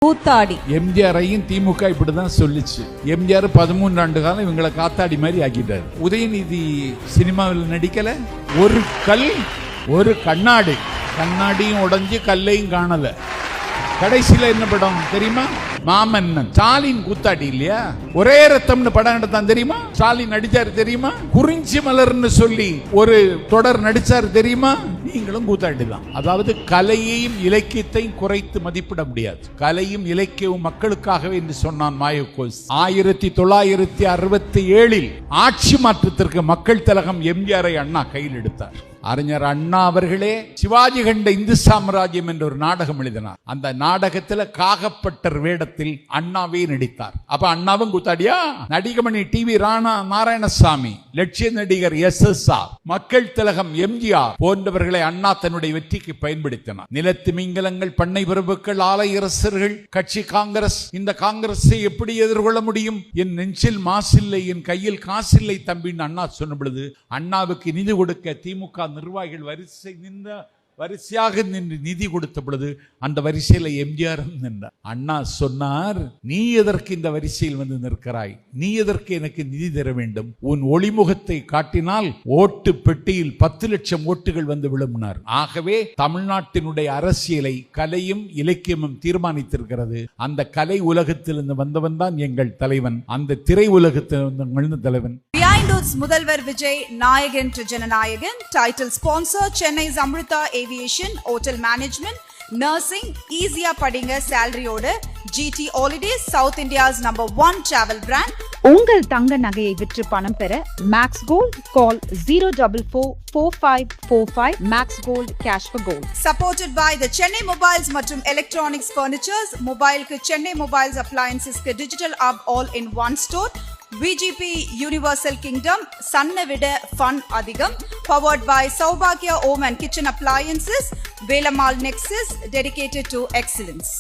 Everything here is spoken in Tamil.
கூத்தாடி. எம்ஜிஆரையும் திமுக இப்படிதான் சொல்லிச்சு. எம்ஜிஆர் 13 ஆண்டு காலம் இவங்களை காத்தாடி மாதிரி ஆக்கிட்டாரு. உதயநிதி சினிமாவில் நடிக்கல. ஒரு கல் ஒரு கண்ணாடி, கண்ணாடியும் உடைஞ்சு கல்லையும் காணல. கடைசியில என்ன படம் தெரியுமா? மாமன்னன். ஸ்டாலின் கூத்தாடி இல்லையா? ஒரே ரத்தம்னு படம் எடுத்தான் தெரியுமா? ஸ்டாலின் நடிச்சாரு தெரியுமா? குறிஞ்சி மலர்னு சொல்லி ஒரு தொடர் நடிச்சாரு தெரியுமா? நீங்களும் கூத்தாடி தான். அதாவது கலையையும் இலக்கியத்தையும் குறைத்து மதிப்பிட முடியாது. கலையும் இலக்கியமும் மக்களுக்காகவே என்று சொன்னான் மாயக்கோஸ். 1967 ஆட்சி மாற்றத்திற்கு மக்கள் திலகம் எம்ஜிஆரை அண்ணா கையில் எடுத்தார். அறிஞர் அண்ணா அவர்களே சிவாஜி கண்ட இந்து சாம்ராஜ்யம் என்ற ஒரு நாடகம் எழுதினார். அந்த நாடகத்தில் காகப்பட்டர் வேடத்தில் அண்ணாவே நடித்தார். அப்ப அண்ணாவும் கூத்தாடியா? நடிகமணி டிவி ராணா நாராயணசாமி, லட்சிய நடிகர் SSR, மக்கள் திலகம் எம்ஜிஆர் போன்றவர்களை அண்ணா தன்னுடைய வெற்றிக்கு பயன்படுத்தினார். நிலத்து மிங்கலங்கள், பண்ணை பிரபுக்கள், ஆலையரசர்கள், கட்சி காங்கிரஸ். இந்த காங்கிரஸை எப்படி எதிர்கொள்ள முடியும்? என் நெஞ்சில் மாசில்லை, என் கையில் காசில்லை தம்பின்னு அண்ணா சொன்ன பொழுது அண்ணாவுக்கு நிதி கொடுக்க திமுக நிர்வாகிகள் வரிசையாக நின்று நிதி கொடுத்த பொழுது அந்த வரிசையில் எம்ஜிஆர் நின்றார். அண்ணா சொன்னார், நீ எதற்கு இந்த வரிசையில் வந்து நிற்கிறாய்? நீ எதற்கு எனக்கு நிதி தர வேண்டும்? உன் ஒளிமுகத்தை காட்டினால் ஓட்டு பெட்டியில் 10 லட்சம் ஓட்டுகள் வந்து விழும்பினார். ஆகவே தமிழ்நாட்டினுடைய அரசியலை கலையும் இலக்கியமும் தீர்மானித்திருக்கிறது. அந்த கலை உலகத்திலிருந்து வந்தவன் தான் எங்கள் தலைவன். அந்த திரை உலகத்திலிருந்து தலைவன். முதல்வர் Vijay Nayagan to Jananayagan. Title sponsor Chennai's Amrita aviation, hotel management, nursing. ஈஸியா படிங்க சேலரியோட. GT Holidays, South India's #1 travel brand. உங்கள் தங்க நகையை விற்று பணம் பெற Max Gold. Call 0444545 Max Gold cash for gold. Supported by the Chennai Mobiles மற்றும் Electronics Furnitures. மொபைலுக்கு Chennai Mobiles appliancesக்கு digital hub all in one store. VGP Universal Kingdom, சன்னை விட ஃபன் அதிகம். Powered by Saubhagya Home and Kitchen Appliances, Velamal Nexus, dedicated to excellence.